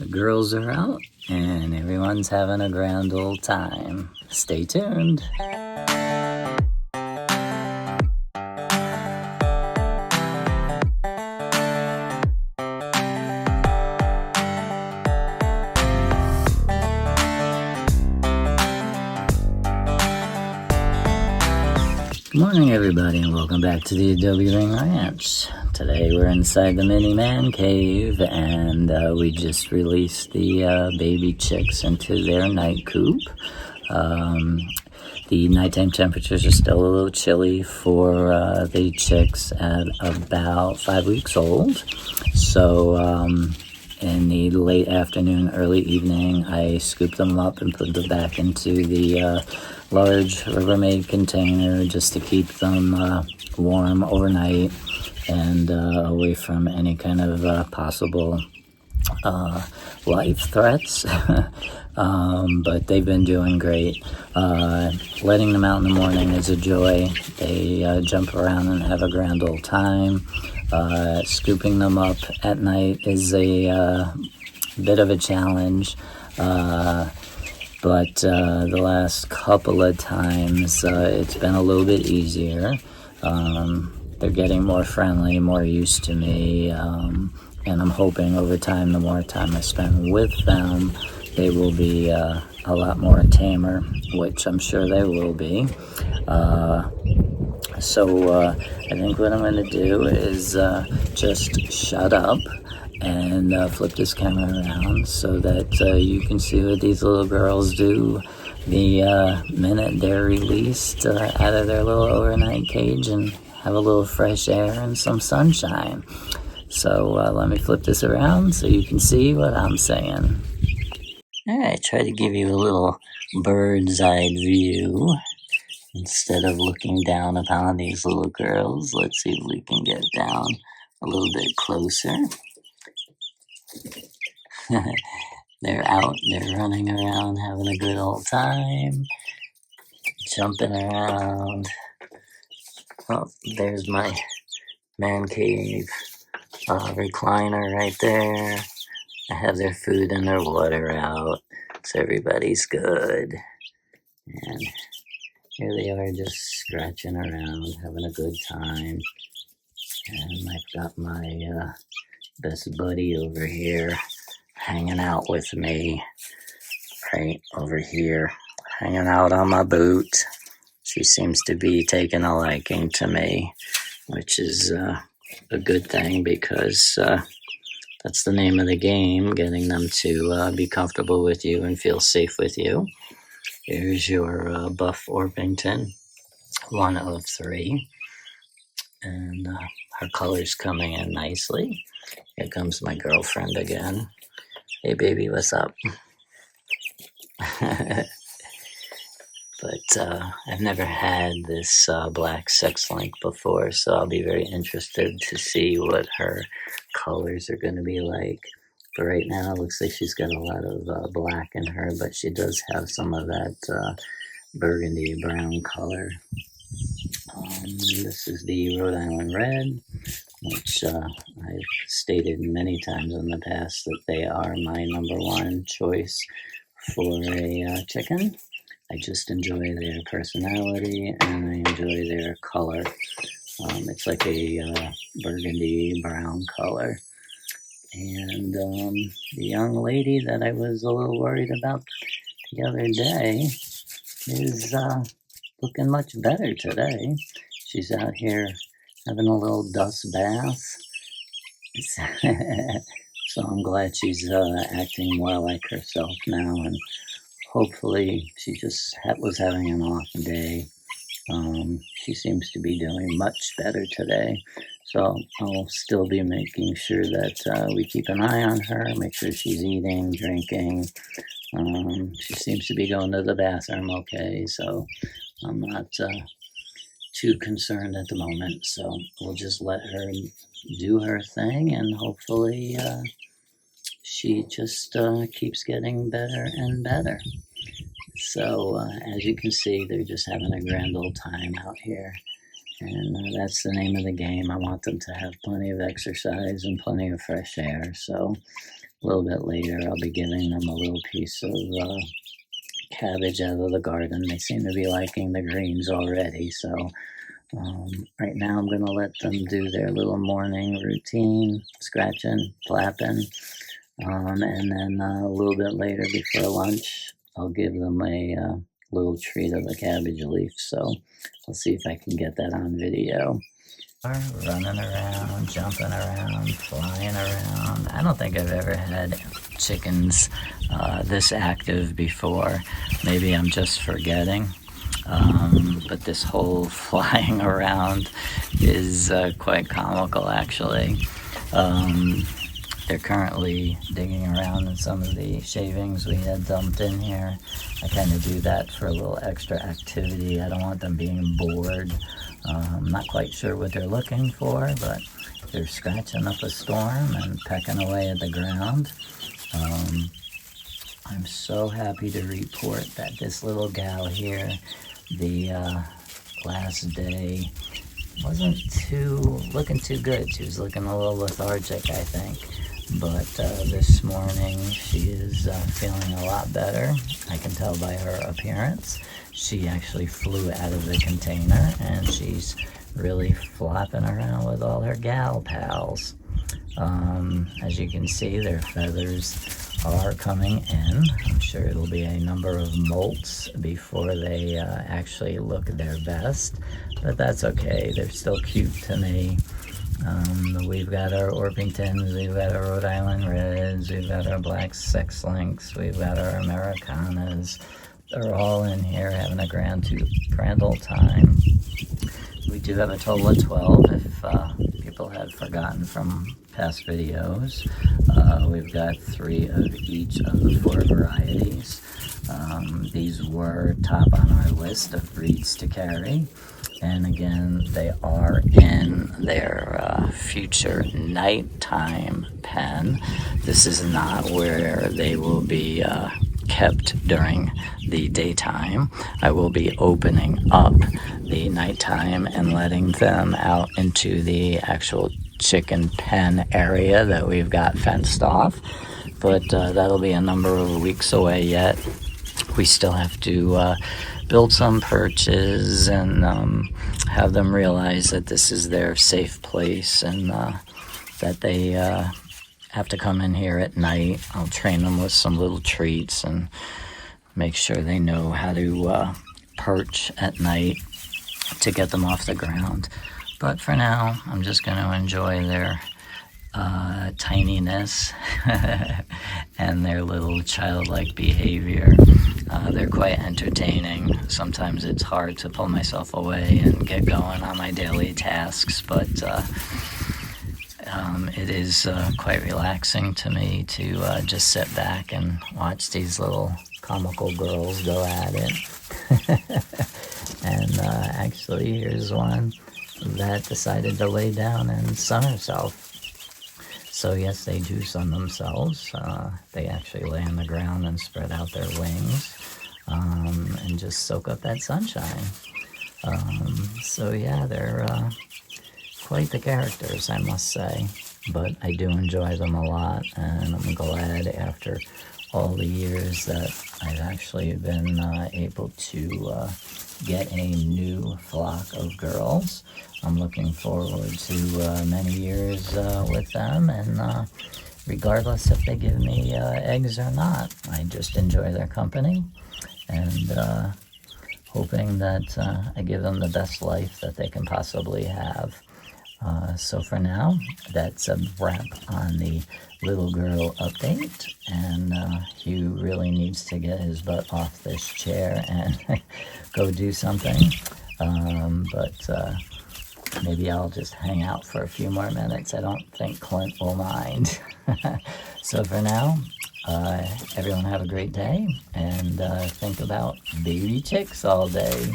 The girls are out and everyone's having a grand old time. Stay tuned. Good morning, everybody, and welcome back to the Adobe Ring Ranch. Today we're inside the mini man cave, and we just released the baby chicks into their night coop. The nighttime temperatures are still a little chilly for the chicks at about 5 weeks old. So in the late afternoon, early evening, I scooped them up and put them back into the large Rubbermaid container just to keep them warm overnight and away from any kind of possible life threats. But they've been doing great. Letting them out in the morning is a joy. They jump around and have a grand old time. Scooping them up at night is a bit of a challenge. But the last couple of times, it's been a little bit easier. They're getting more friendly, more used to me, and I'm hoping over time, the more time I spend with them, they will be a lot more tamer, which I'm sure they will be. So I think what I'm going to do is just shut up and flip this camera around so that you can see what these little girls do the minute they're released out of their little overnight cage and have a little fresh air and some sunshine. So let me flip this around so you can see what I'm saying. Alright, try to give you a little bird's eye view. Instead of looking down upon these little girls, let's see if we can get down a little bit closer. They're out, they're running around, having a good old time, jumping around. Oh, there's my man cave recliner right there. I have their food and their water out, so everybody's good. And here they are just scratching around, having a good time. And I've got my best buddy over here hanging out with me, right over here, hanging out on my boot. She seems to be taking a liking to me, which is a good thing because that's the name of the game, getting them to be comfortable with you and feel safe with you. Here's your Buff Orpington, one of 3. And her color's coming in nicely. Here comes my girlfriend again. Hey baby, what's up? But I've never had this black sex link before, so I'll be very interested to see what her colors are going to be like. But right now, it looks like she's got a lot of black in her, but she does have some of that burgundy brown color. This is the Rhode Island Red, which I've stated many times in the past that they are my number 1 choice for a chicken. I just enjoy their personality and I enjoy their color. It's like a burgundy brown color. And the young lady that I was a little worried about the other day is looking much better today. She's out here having a little dust bath. So I'm glad she's acting more like herself now, and hopefully she just was having an off day. She seems to be doing much better today. So I'll still be making sure that we keep an eye on her, make sure she's eating, drinking. She seems to be going to the bathroom okay, so I'm not too concerned at the moment. So we'll just let her do her thing, and hopefully she just keeps getting better and better. So as you can see, they're just having a grand old time out here. And that's the name of the game. I want them to have plenty of exercise and plenty of fresh air. So A little bit later, I'll be giving them a little piece of cabbage out of the garden. They seem to be liking the greens already, so right now I'm going to let them do their little morning routine, scratching, flapping, and then a little bit later before lunch, I'll give them a little treat of a cabbage leaf. So I'll see if I can get that on video. Running around, jumping around, flying around. I don't think I've ever had chickens this active before. Maybe I'm just forgetting. But this whole flying around is quite comical, actually. They're currently digging around in some of the shavings we had dumped in here. I kind of do that for a little extra activity. I don't want them being bored. I'm not quite sure what they're looking for, but they're scratching up a storm and pecking away at the ground. I'm so happy to report that this little gal here, the last day, wasn't looking too good. She was looking a little lethargic, I think. But this morning she is feeling a lot better. I can tell by her appearance. She actually flew out of the container and she's really flopping around with all her gal pals. As you can see, their feathers are coming in. I'm sure it'll be a number of molts before they actually look their best, but that's okay. They're still cute to me. We've got our Orpingtons, we've got our Rhode Island Reds, we've got our Black Sex Links, we've got our Americanas. They're all in here having a grand old time. We do have a total of 12 if people had forgotten from past videos. We've got 3 of each of the 4 varieties. These were top on our list of breeds to carry. And again, they are in their future nighttime pen. This is not where they will be kept during the daytime. I will be opening up the nighttime and letting them out into the actual chicken pen area that we've got fenced off. But that'll be a number of weeks away yet. We still have to build some perches and have them realize that this is their safe place and that they have to come in here at night. I'll train them with some little treats and make sure they know how to perch at night to get them off the ground. But for now, I'm just going to enjoy their tininess and their little childlike behavior. They're quite entertaining. Sometimes it's hard to pull myself away and get going on my daily tasks, but it is quite relaxing to me to just sit back and watch these little comical girls go at it. And actually, here's one that decided to lay down and sun herself. So yes, they do sun themselves. They actually lay on the ground and spread out their wings and just soak up that sunshine. So yeah, they're quite the characters, I must say. But I do enjoy them a lot, and I'm glad after all the years that I've actually been able to get a new flock of girls. I'm looking forward to many years with them, and regardless if they give me eggs or not, I just enjoy their company, and hoping that I give them the best life that they can possibly have. So for now, that's a wrap on the little girl update, and Hugh really needs to get his butt off this chair and go do something, but maybe I'll just hang out for a few more minutes. I don't think Clint will mind. So for now, everyone have a great day, and think about baby chicks all day.